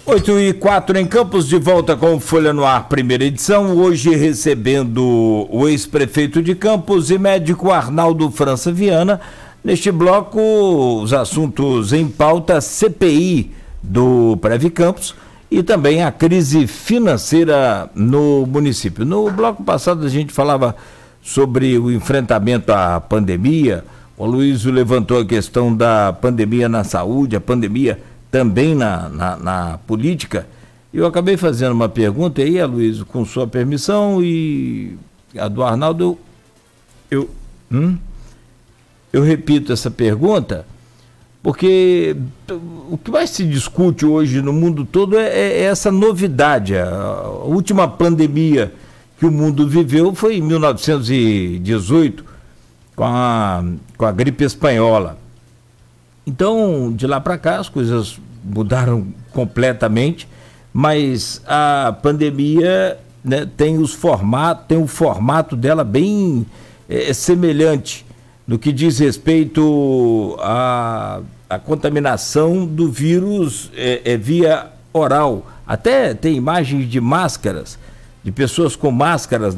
8h04 em Campos, de volta com o Folha no Ar, primeira edição. Hoje recebendo o ex-prefeito de Campos e médico Arnaldo França Viana. Neste bloco, os assuntos em pauta: CPI do Previcampos e também a crise financeira no município. No bloco passado a gente falava sobre o enfrentamento à pandemia. O Aloysio levantou a questão da pandemia na saúde, a pandemia também na política. Eu acabei fazendo uma pergunta aí, Aloysio, com sua permissão, e a do Arnaldo, eu repito essa pergunta, porque o que mais se discute hoje no mundo todo é essa novidade. A última pandemia que o mundo viveu foi em 1918, com a gripe espanhola. Então, de lá para cá, as coisas mudaram completamente, mas a pandemia, né, tem um formato dela bem semelhante no que diz respeito à contaminação do vírus via oral. Até tem imagens de máscaras, de pessoas com máscaras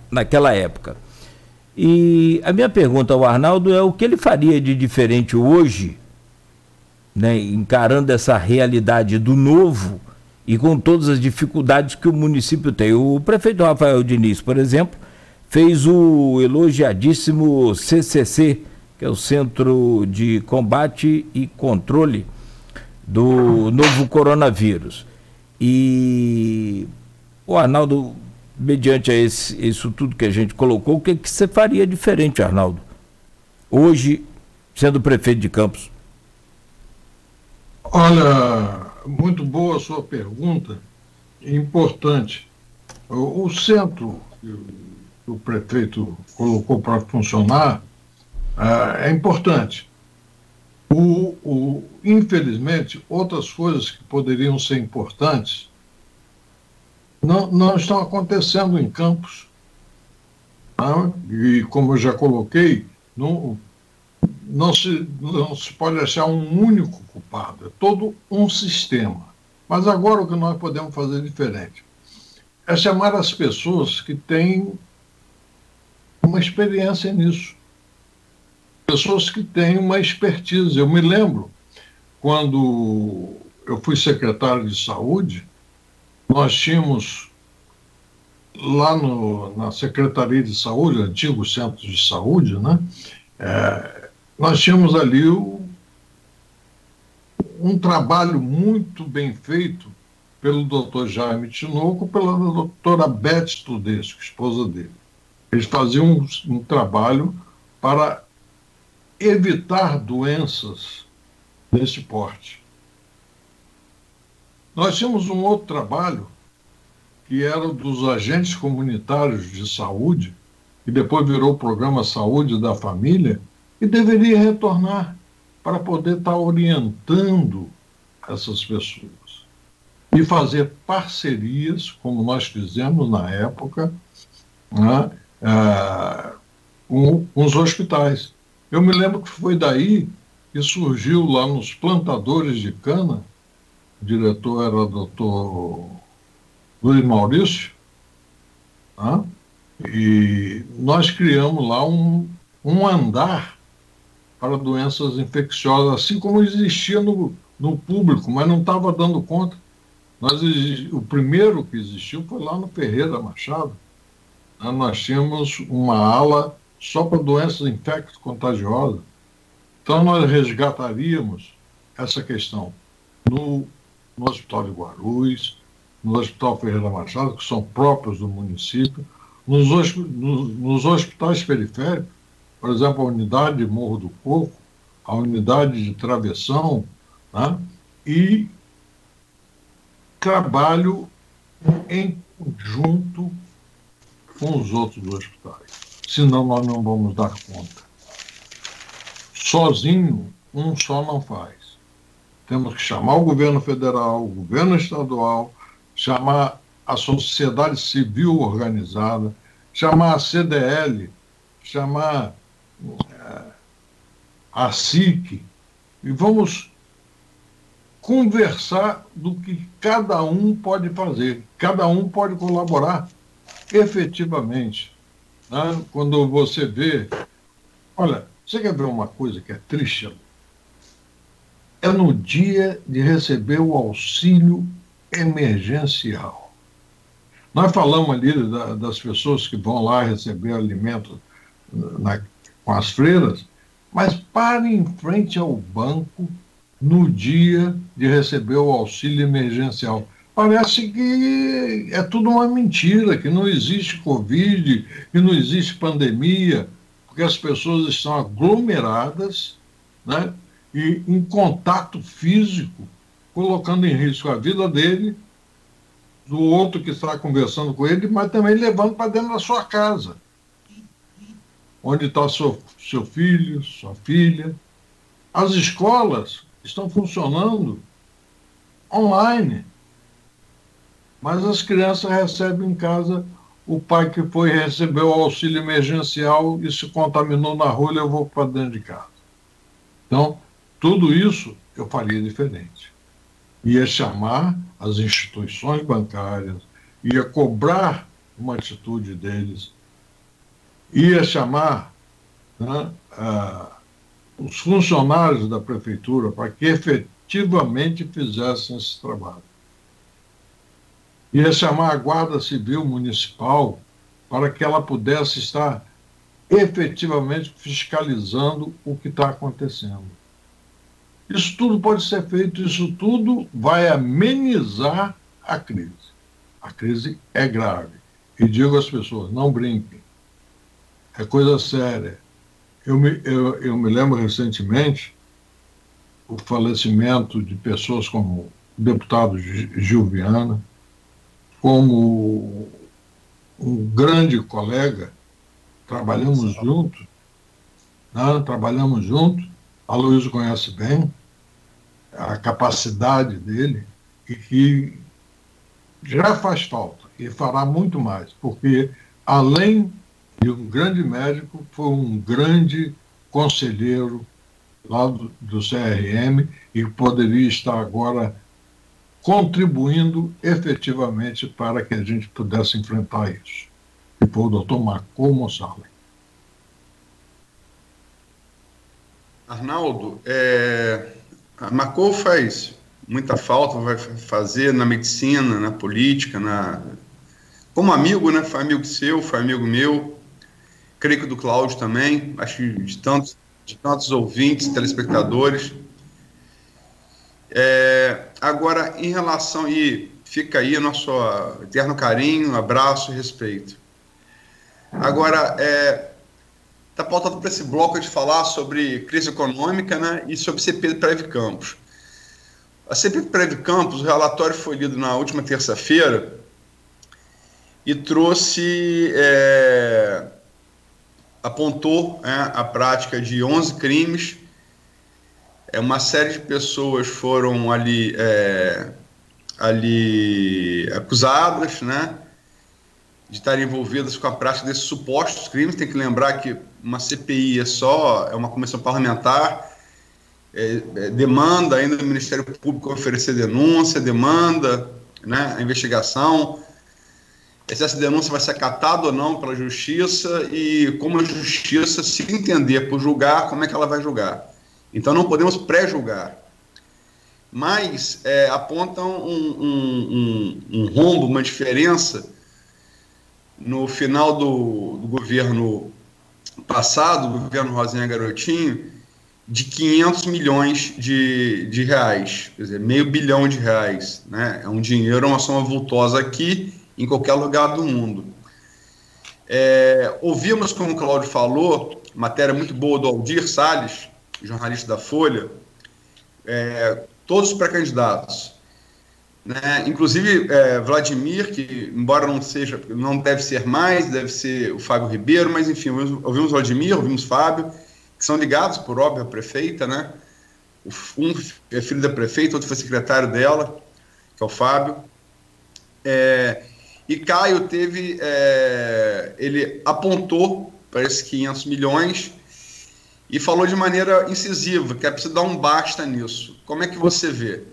naquela época. E a minha pergunta ao Arnaldo é o que ele faria de diferente hoje, né, encarando essa realidade do novo e com todas as dificuldades que o município tem. O prefeito Rafael Diniz, por exemplo, fez o elogiadíssimo CCC, que é o Centro de Combate e Controle do novo coronavírus. E o Arnaldo, mediante isso tudo que a gente colocou, o que você faria diferente, Arnaldo, hoje, sendo prefeito de Campos? Olha, muito boa a sua pergunta, importante. O centro que o prefeito colocou para funcionar é importante. Infelizmente, outras coisas que poderiam ser importantes não estão acontecendo em Campos. Tá? E, como eu já coloquei, não se pode achar um único culpado, é todo um sistema. Mas agora o que nós podemos fazer diferente é chamar as pessoas que têm uma experiência nisso, pessoas que têm uma expertise. Eu me lembro, quando eu fui secretário de saúde, nós tínhamos lá na Secretaria de Saúde, antigo Centro de Saúde, né? Nós tínhamos ali um trabalho muito bem feito pelo doutor Jaime Tinoco, pela doutora Beth Tudesco, esposa dele. Eles faziam um trabalho para evitar doenças desse porte. Nós tínhamos um outro trabalho, que era o dos agentes comunitários de saúde, que depois virou o Programa Saúde da Família, e deveria retornar para poder estar orientando essas pessoas e fazer parcerias, como nós fizemos na época, né, com os hospitais. Eu me lembro que foi daí que surgiu lá nos plantadores de cana, o diretor era o doutor Luiz Maurício, né, e nós criamos lá um andar para doenças infecciosas, assim como existia no público, mas não estava dando conta. O primeiro que existiu foi lá no Ferreira Machado. Nós tínhamos uma ala só para doenças infecto-contagiosas. Então, nós resgataríamos essa questão no Hospital de Guarulhos, no Hospital Ferreira Machado, que são próprios do município, nos hospitais periféricos, por exemplo, a unidade de Morro do Coco, a unidade de Travessão, né? E trabalho em conjunto com os outros hospitais. Senão nós não vamos dar conta. Sozinho, um só não faz. Temos que chamar o governo federal, o governo estadual, chamar a sociedade civil organizada, chamar a CDL, chamar a SIC, e vamos conversar do que cada um pode fazer, cada um pode colaborar efetivamente. Né? Quando você vê... Olha, você quer ver uma coisa que é triste? É no dia de receber o auxílio emergencial. Nós falamos ali das pessoas que vão lá receber alimento com as freiras, mas pare em frente ao banco no dia de receber o auxílio emergencial. Parece que é tudo uma mentira, que não existe Covid, que não existe pandemia, porque as pessoas estão aglomeradas, né, e em contato físico, colocando em risco a vida dele, do outro que está conversando com ele, mas também levando para dentro da sua casa, onde está seu filho, sua filha. As escolas estão funcionando online, mas as crianças recebem em casa o pai que foi receber o auxílio emergencial e se contaminou na rua e levou para dentro de casa. Então, tudo isso eu faria diferente. Ia chamar as instituições bancárias, ia cobrar uma atitude deles, ia chamar, né, os funcionários da prefeitura para que efetivamente fizessem esse trabalho. Ia chamar a Guarda Civil Municipal para que ela pudesse estar efetivamente fiscalizando o que está acontecendo. Isso tudo pode ser feito, isso tudo vai amenizar a crise. A crise é grave. E digo às pessoas, não brinquem. É coisa séria. Eu me lembro recentemente o falecimento de pessoas como o deputado Gil Viana, como um grande colega, trabalhamos juntos, a Luísa conhece bem a capacidade dele e que já faz falta e fará muito mais, porque além de um grande médico, foi um grande conselheiro lá do CRM e poderia estar agora contribuindo efetivamente para que a gente pudesse enfrentar isso. E foi o doutor Marcou Mossalem. Arnaldo, a Marcou faz muita falta, vai fazer na medicina, na política, como amigo, né? Foi amigo seu, foi amigo meu, creio que do Cláudio também, acho que de tantos ouvintes, telespectadores. Agora, em relação, e fica aí nosso eterno carinho, abraço e respeito. Agora, está pautado para esse bloco de falar sobre crise econômica, né, e sobre CPI do Prev Campos. A CPI do Prev Campos, o relatório foi lido na última terça-feira e trouxe, apontou a prática de 11 crimes. Uma série de pessoas foram ali acusadas, né, de estarem envolvidas com a prática desses supostos crimes. Tem que lembrar que uma CPI é uma comissão parlamentar, demanda ainda do Ministério Público oferecer denúncia, demanda, né, a investigação, se essa denúncia vai ser acatada ou não pela Justiça e como a Justiça, se entender por julgar, como é que ela vai julgar. Então não podemos pré-julgar. Mas apontam um rombo, uma diferença no final do governo passado, do governo Rosinha Garotinho, de 500 milhões de reais, quer dizer, R$500 bilhão, né? É um dinheiro, uma soma vultosa aqui, em qualquer lugar do mundo. Ouvimos, como o Cláudio falou, matéria muito boa do Aldir Salles, jornalista da Folha, todos os pré-candidatos, né? Inclusive Vladimir, que embora não deve ser mais, deve ser o Fábio Ribeiro, mas enfim, ouvimos Vladimir, ouvimos Fábio, que são ligados, por óbvio, à prefeita, né? Um é filho da prefeita, outro foi secretário dela, que é o Fábio. E Caio ele apontou para esses 500 milhões e falou de maneira incisiva que é preciso dar um basta nisso. Como é que você vê?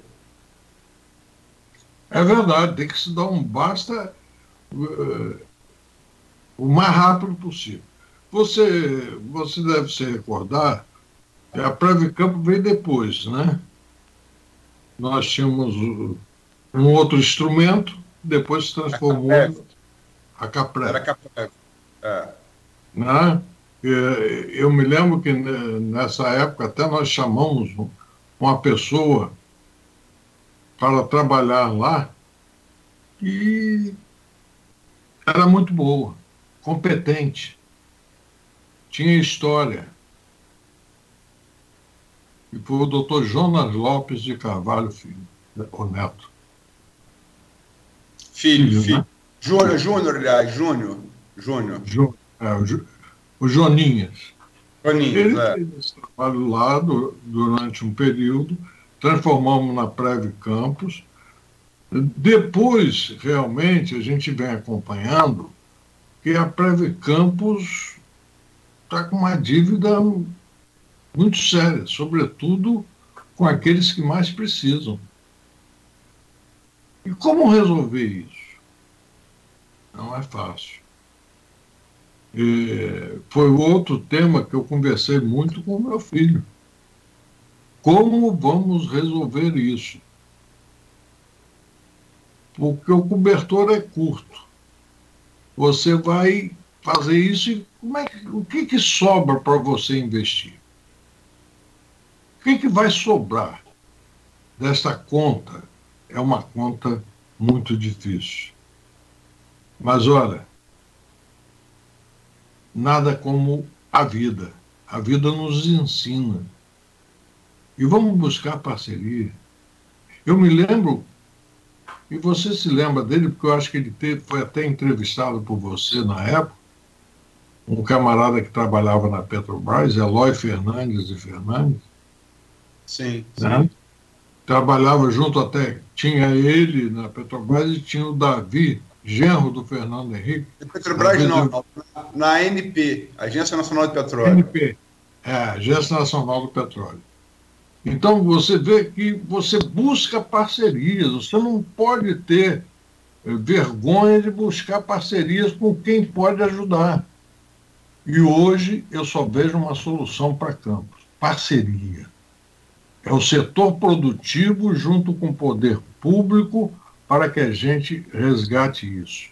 É verdade, tem que se dar um basta o mais rápido possível. Você deve se recordar que a Previcampo veio depois, né? Nós tínhamos um outro instrumento, depois se transformou em a Caprev. Era Caprev. Né? Eu me lembro que nessa época até nós chamamos uma pessoa para trabalhar lá e era muito boa, competente, tinha história. E foi o doutor Jonas Lopes de Carvalho Filho, o neto. Filho. Né? Júnior, aliás, Júnior. O Joninhas. Ele É. fez esse trabalho lá durante um período, transformamos na Preve Campos. Depois, realmente, a gente vem acompanhando que a Preve Campos está com uma dívida muito séria, sobretudo com aqueles que mais precisam. E como resolver isso? Não é fácil. Foi outro tema que eu conversei muito com o meu filho. Como vamos resolver isso? Porque o cobertor é curto. Você vai fazer isso e o que sobra para você investir? O que vai sobrar dessa conta? É uma conta muito difícil. Mas, olha, nada como a vida. A vida nos ensina. E vamos buscar parceria. Eu me lembro, e você se lembra dele, porque eu acho que ele foi até entrevistado por você na época, um camarada que trabalhava na Petrobras, Eloy Fernandes de Fernandes. Sim. Né? Trabalhava junto até, tinha ele na Petrobras e tinha o Davi, genro do Fernando Henrique. Petrobras não, na ANP, Agência Nacional de Petróleo. ANP, Agência Nacional do Petróleo. Então você vê que você busca parcerias, você não pode ter vergonha de buscar parcerias com quem pode ajudar. E hoje eu só vejo uma solução para Campos: parceria. É o setor produtivo junto com o poder público para que a gente resgate isso.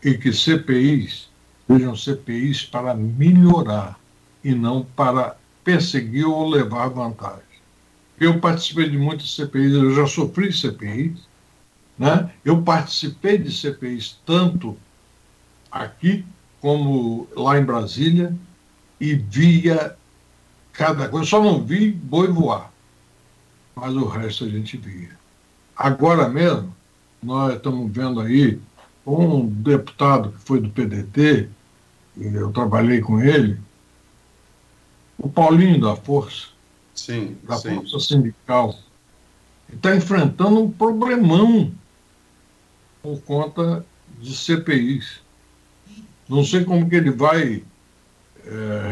E que CPIs sejam CPIs para melhorar e não para perseguir ou levar vantagem. Eu participei de muitas CPIs, eu já sofri CPIs, né? Eu participei de CPIs tanto aqui como lá em Brasília e via cada coisa. Eu só não vi boi voar, mas o resto a gente via. Agora mesmo, nós estamos vendo aí um deputado que foi do PDT, eu trabalhei com ele, o Paulinho da Força, Força Sindical, está enfrentando um problemão por conta de CPIs. Não sei como que ele vai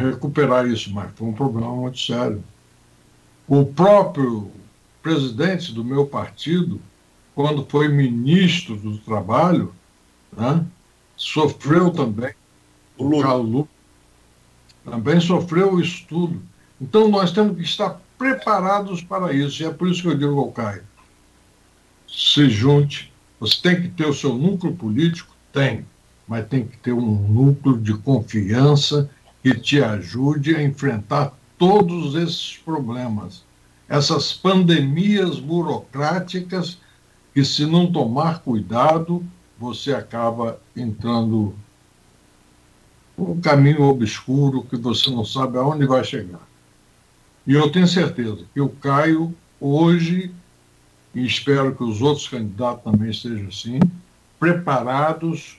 recuperar isso, mas foi um problema muito sério. O próprio presidente do meu partido, quando foi ministro do Trabalho, né, sofreu também, o Carlos Lucas, também sofreu o estudo. Então nós temos que estar preparados para isso, e é por isso que eu digo ao Caio: se junte, você tem que ter o seu núcleo político, mas tem que ter um núcleo de confiança que te ajude a enfrentar todos esses problemas, essas pandemias burocráticas que, se não tomar cuidado, você acaba entrando um caminho obscuro que você não sabe aonde vai chegar. E eu tenho certeza que o Caio, hoje, e espero que os outros candidatos também estejam assim, preparados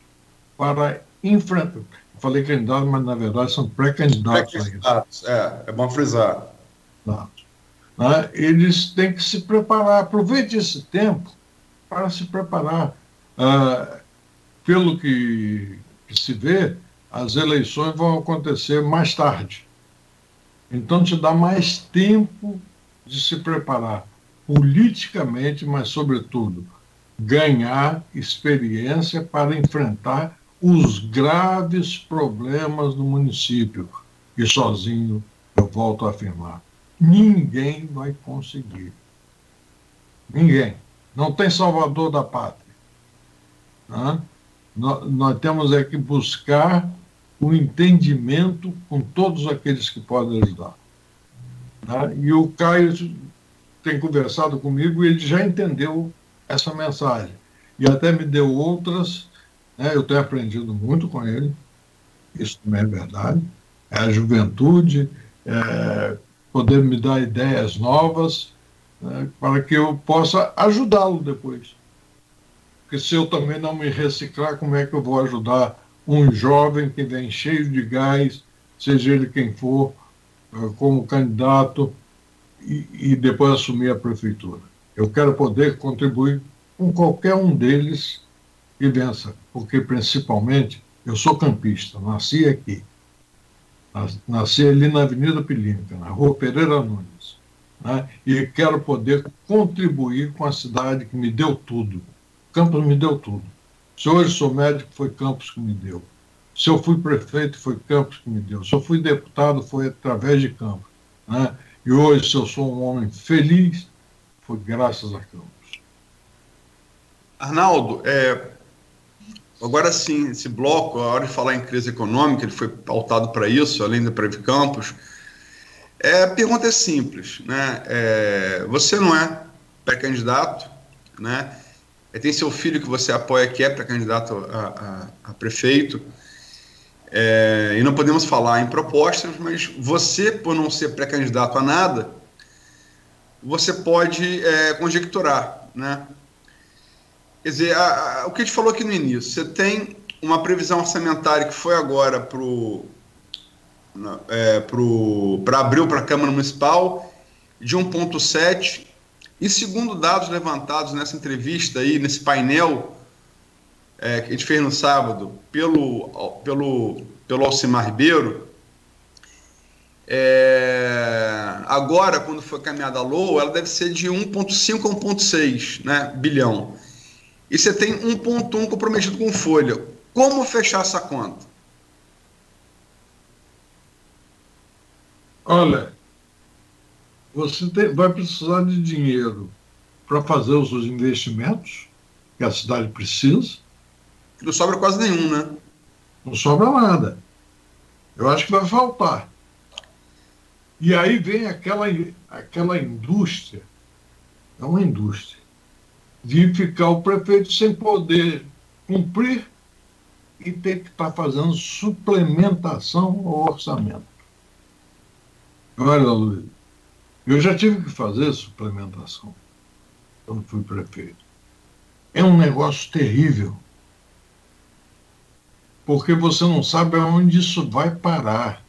para enfrentar. Eu falei candidato, mas na verdade são pré-candidatos. Pré-candidatos, é bom frisar. Né? Eles têm que se preparar. Aproveite esse tempo para se preparar. Pelo que se vê, as eleições vão acontecer mais tarde. Então, te dá mais tempo de se preparar politicamente, mas, sobretudo, ganhar experiência para enfrentar os graves problemas do município. E sozinho, eu volto a afirmar, ninguém vai conseguir. Ninguém. Não tem salvador da pátria. Né? Nós temos é que buscar o entendimento com todos aqueles que podem ajudar. Né? E o Caio tem conversado comigo e ele já entendeu essa mensagem. E até me deu outras, né? Eu tenho aprendido muito com ele, isso também é verdade. É a juventude, poder me dar ideias novas, né? Para que eu possa ajudá-lo depois. Porque se eu também não me reciclar, como é que eu vou ajudar um jovem que vem cheio de gás, seja ele quem for, como candidato, e depois assumir a prefeitura? Eu quero poder contribuir com qualquer um deles que vença, porque principalmente eu sou campista, nasci aqui. Nasci ali na Avenida Pilínica, na Rua Pereira Nunes, né? E quero poder contribuir com a cidade que me deu tudo. Campos me deu tudo. Se hoje sou médico, foi Campos que me deu. Se eu fui prefeito, foi Campos que me deu. Se eu fui deputado, foi através de Campos, né? E hoje, se eu sou um homem feliz, foi graças a Campos. Arnaldo, agora sim, esse bloco, a hora de falar em crise econômica, ele foi pautado para isso, além da Previ Campos. A pergunta é simples, né? Você não é pré-candidato, né? Tem seu filho que você apoia que é pré-candidato a prefeito, e não podemos falar em propostas, mas você, por não ser pré-candidato a nada, você pode conjecturar, né? Quer dizer, o que a gente falou aqui no início, você tem uma previsão orçamentária que foi agora para abril para a Câmara Municipal de 1,7, e segundo dados levantados nessa entrevista aí, nesse painel que a gente fez no sábado pelo Alcimar Ribeiro, agora, quando foi caminhada a LOA, ela deve ser de 1,5 a 1,6, né, bilhão. E você tem 1,1 comprometido com folha. Como fechar essa conta? Olha, você vai precisar de dinheiro para fazer os investimentos que a cidade precisa. Não sobra quase nenhum, né? Não sobra nada. Eu acho que vai faltar. E aí vem aquela indústria, é uma indústria, de ficar o prefeito sem poder cumprir e ter que estar fazendo suplementação ao orçamento. Olha, Luiz, eu já tive que fazer suplementação quando fui prefeito. É um negócio terrível, porque você não sabe aonde isso vai parar.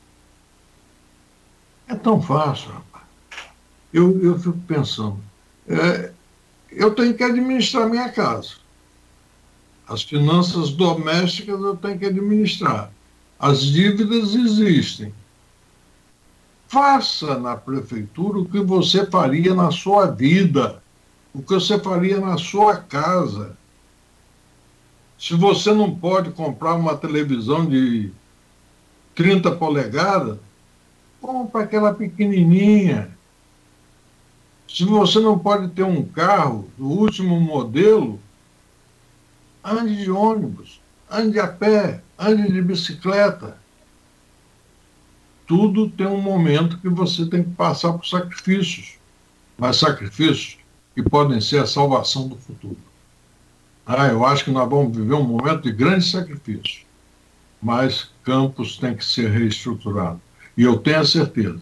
É tão fácil, rapaz. Eu fico pensando, eu tenho que administrar minha casa. As finanças domésticas eu tenho que administrar. As dívidas existem. Faça na prefeitura o que você faria na sua vida, o que você faria na sua casa. Se você não pode comprar uma televisão de 30 polegadas, compra aquela pequenininha. Se você não pode ter um carro do último modelo, ande de ônibus, ande a pé, ande de bicicleta. Tudo tem um momento que você tem que passar por sacrifícios, mas sacrifícios que podem ser a salvação do futuro. Eu acho que nós vamos viver um momento de grande sacrifício, mas Campos tem que ser reestruturado. E eu tenho a certeza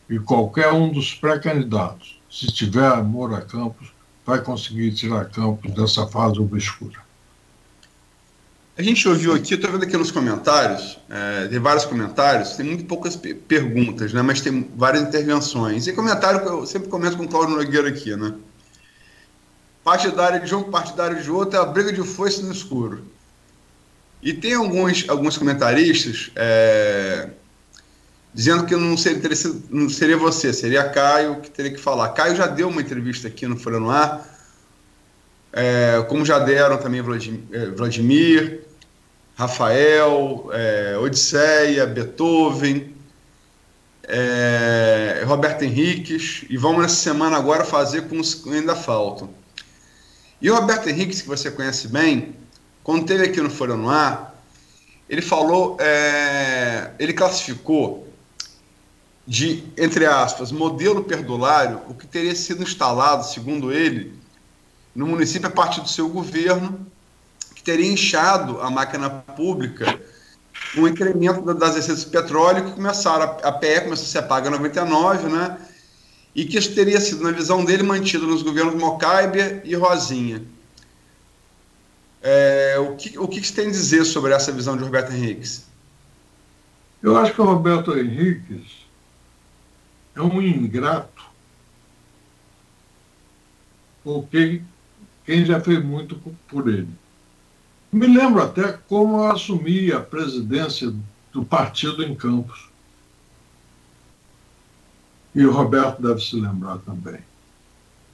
que qualquer um dos pré-candidatos, se tiver amor a Campos, vai conseguir tirar Campos dessa fase obscura. A gente ouviu aqui, estou vendo aqui nos comentários, tem vários comentários, tem muito poucas perguntas, né, mas tem várias intervenções. E comentário que eu sempre comento com o Cláudio Nogueira aqui, né? Partidário de um, partidário de outro, é a briga de foice no escuro. E tem alguns comentaristas dizendo que não seria você, seria Caio que teria que falar. Caio já deu uma entrevista aqui no Folha no Ar, como já deram também Vladimir, Rafael, Odisseia, Beethoven, Roberto Henriques, e vamos nessa semana agora fazer com os que ainda faltam. E o Roberto Henriques, que você conhece bem, quando esteve aqui no Folha no Ar, ele falou, ele classificou de, entre aspas, modelo perdulário, o que teria sido instalado, segundo ele, no município a partir do seu governo, que teria inchado a máquina pública com o incremento das receitas de petróleo, que começaram, a PE começou a ser paga em 99, né? E que isso teria sido, na visão dele, mantido nos governos Mocaibe e Rosinha. O que você tem a dizer sobre essa visão de Roberto Henriques? Eu acho que o Roberto Henriques é um ingrato, porque quem já fez muito por ele. Me lembro até como eu assumi a presidência do partido em Campos. E o Roberto deve se lembrar também.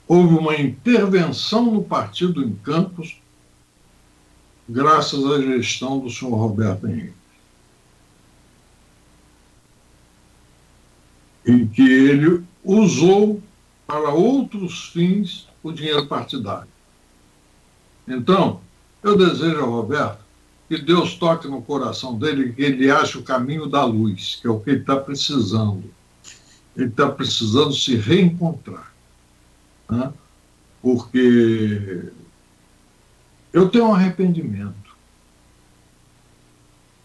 Houve uma intervenção no partido em Campos graças à gestão do senhor Roberto Henrique, em que ele usou para outros fins o dinheiro partidário. Então, eu desejo ao Roberto que Deus toque no coração dele e que ele ache o caminho da luz, que é o que ele está precisando. Ele está precisando se reencontrar, né? Porque eu tenho um arrependimento.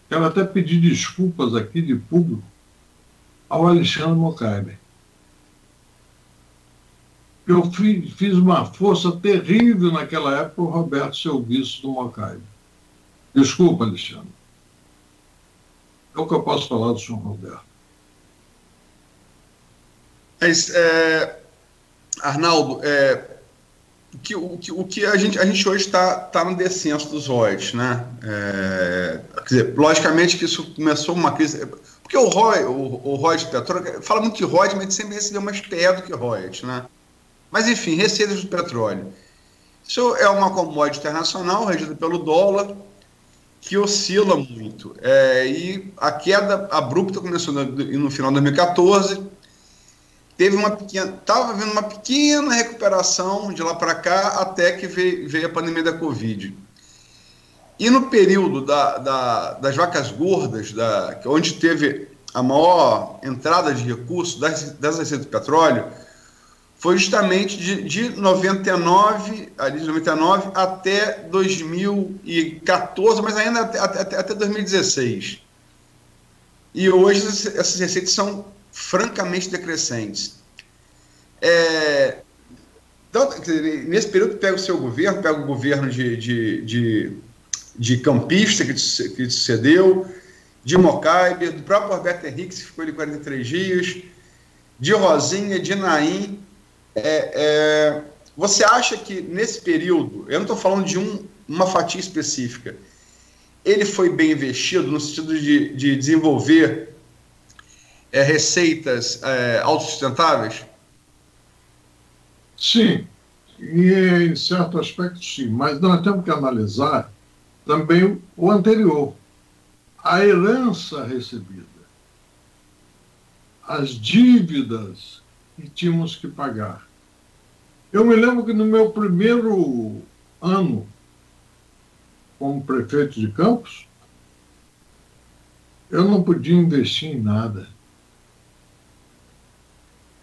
Quero até pedir desculpas aqui de público ao Alexandre Mocaibe. Eu fiz uma força terrível naquela época o Roberto ser o vice do Mocaibe. Desculpa, Alexandre. É o que eu posso falar do senhor Roberto. Mas, Arnaldo, o que a gente hoje está no descenso dos royalties, né? Quer dizer, logicamente que isso começou uma crise, porque o royalties de petróleo, fala muito de royalties, mas sempre recebeu mais PE do que royalties, né? Mas, enfim, receitas do petróleo. Isso é uma commodity internacional regida pelo dólar, que oscila muito. E a queda abrupta começou no final de 2014, estava havendo uma pequena recuperação de lá para cá, até que veio a pandemia da Covid. E no período das vacas gordas, onde teve a maior entrada de recursos das receitas do petróleo, foi justamente de 99 até 2014, mas ainda até 2016. E hoje essas receitas são francamente decrescentes. Então, nesse período, pega o seu governo, pega o governo de campista que te sucedeu, de Mocaibe, do próprio Roberto Henrique, que ficou ali 43 dias, de Rosinha, de Naim. Você acha que nesse período, eu não estou falando de uma fatia específica, ele foi bem investido no sentido de desenvolver receitas autossustentáveis? Sim, e em certo aspecto sim, mas nós temos que analisar também o anterior, a herança recebida, as dívidas que tínhamos que pagar. Eu me lembro que no meu primeiro ano como prefeito de Campos, eu não podia investir em nada.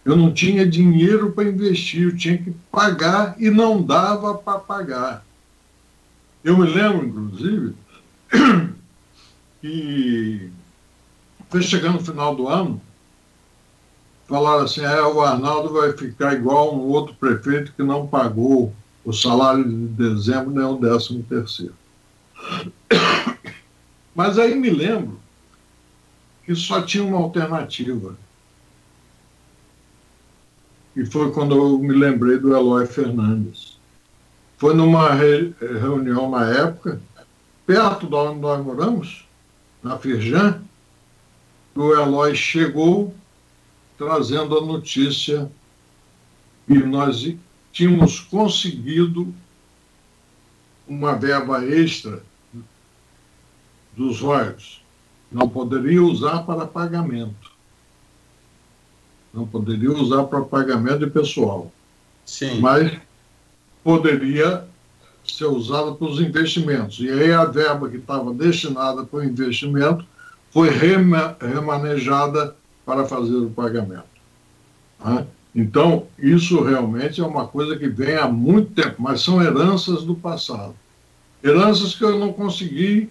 Eu não tinha dinheiro para investir, eu tinha que pagar e não dava para pagar. Eu me lembro, inclusive, que foi chegando no final do ano, falaram assim, o Arnaldo vai ficar igual um outro prefeito que não pagou o salário de dezembro nem o 13º. Mas aí me lembro que só tinha uma alternativa. E foi quando eu me lembrei do Eloy Fernandes. Foi numa reunião na época, perto de onde nós moramos, na Firjan, o Eloy chegou trazendo a notícia que nós tínhamos conseguido uma verba extra dos royalties. Não poderia usar para pagamento. Não poderia usar para pagamento de pessoal. Sim. Mas poderia ser usada para os investimentos. E aí a verba que estava destinada para o investimento foi remanejada para fazer o pagamento. Tá? Então, isso realmente é uma coisa que vem há muito tempo, mas são heranças do passado. Heranças que eu não consegui,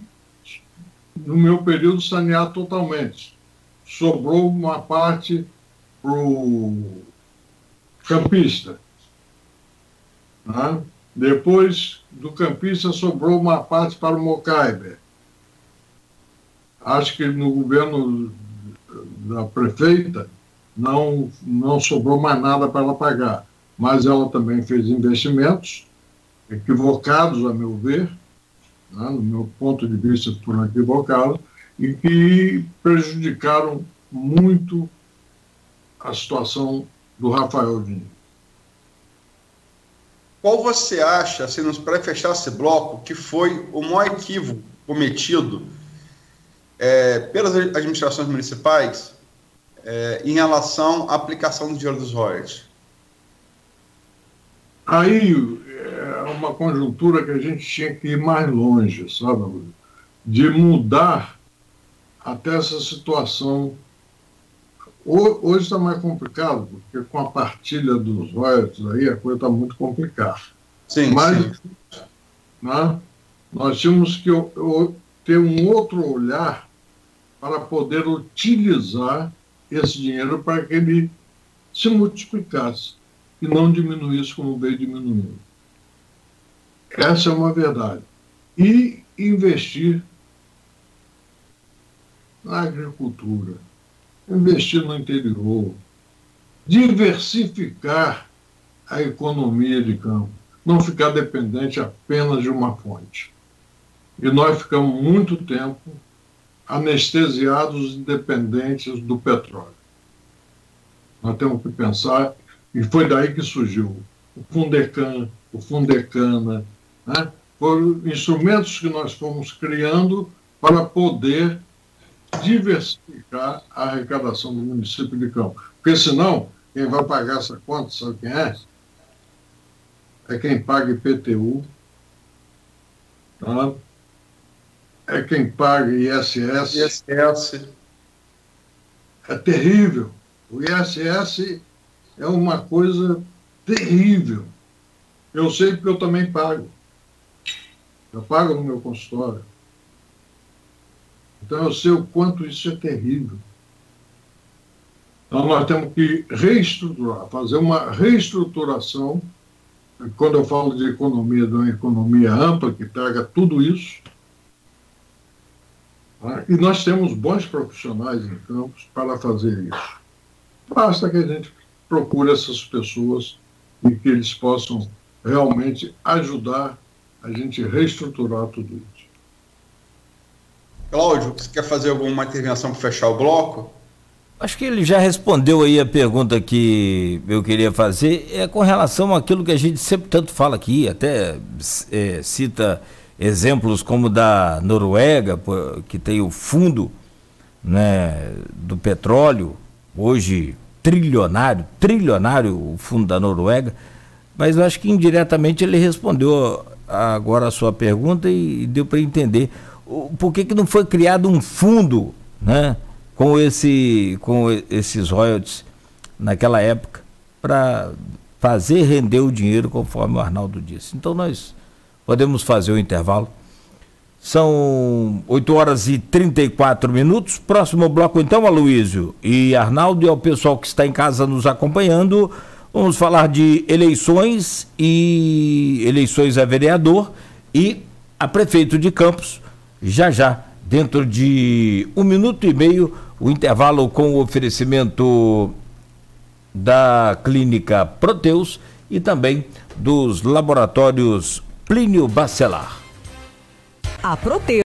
no meu período, sanear totalmente. Sobrou uma parte para o campista. Tá? Depois do campista, sobrou uma parte para o Mocaibe. Acho que no governo da prefeita não sobrou mais nada para ela pagar. Mas ela também fez investimentos equivocados, a meu ver, né, no meu ponto de vista, foram equivocados, e que prejudicaram muito a situação do Rafael Diniz. Qual você acha, assim, para fechar esse bloco, que foi o maior equívoco cometido pelas administrações municipais em relação à aplicação do dinheiro dos royalties? Aí é uma conjuntura que a gente tinha que ir mais longe, sabe? De mudar até essa situação. Hoje está mais complicado, porque com a partilha dos royalties aí a coisa está muito complicada. Sim, mas sim. Né, nós tínhamos que ter um outro olhar para poder utilizar esse dinheiro para que ele se multiplicasse e não diminuísse como veio diminuindo. Essa é uma verdade. E investir na agricultura, investir no interior, diversificar a economia de campo, não ficar dependente apenas de uma fonte. E nós ficamos muito tempo anestesiados e dependentes do petróleo. Nós temos que pensar, e foi daí que surgiu o Fundecam, o Fundecana, né? Foram instrumentos que nós fomos criando para poder diversificar a arrecadação do município de Campos. Porque senão, quem vai pagar essa conta, sabe quem é? É quem paga IPTU, tá? É quem paga ISS. ISS. É terrível. O ISS é uma coisa terrível. Eu sei porque eu também pago. Eu pago no meu consultório. Então eu sei o quanto isso é terrível. Então nós temos que reestruturar, fazer uma reestruturação. Quando eu falo de economia, de uma economia ampla que traga tudo isso. Tá? E nós temos bons profissionais em Campos para fazer isso. Basta que a gente procure essas pessoas e que eles possam realmente ajudar a gente reestruturar tudo isso. Cláudio, você quer fazer alguma intervenção para fechar o bloco? Acho que ele já respondeu aí a pergunta que eu queria fazer, é com relação àquilo que a gente sempre tanto fala aqui, até cita exemplos como da Noruega, que tem o fundo, né, do petróleo, hoje trilionário o fundo da Noruega, mas eu acho que indiretamente ele respondeu agora a sua pergunta e deu para entender por que não foi criado um fundo, né, com esses royalties naquela época, para fazer render o dinheiro, conforme o Arnaldo disse. Então nós podemos fazer o intervalo. São 8h34. Próximo bloco então, Aloysio e Arnaldo, e ao pessoal que está em casa nos acompanhando, vamos falar de eleições a vereador e a prefeito de Campos, já, dentro de 1 minuto e meio, o intervalo com o oferecimento da Clínica Proteus e também dos laboratórios Plínio Bacelar. A Proteus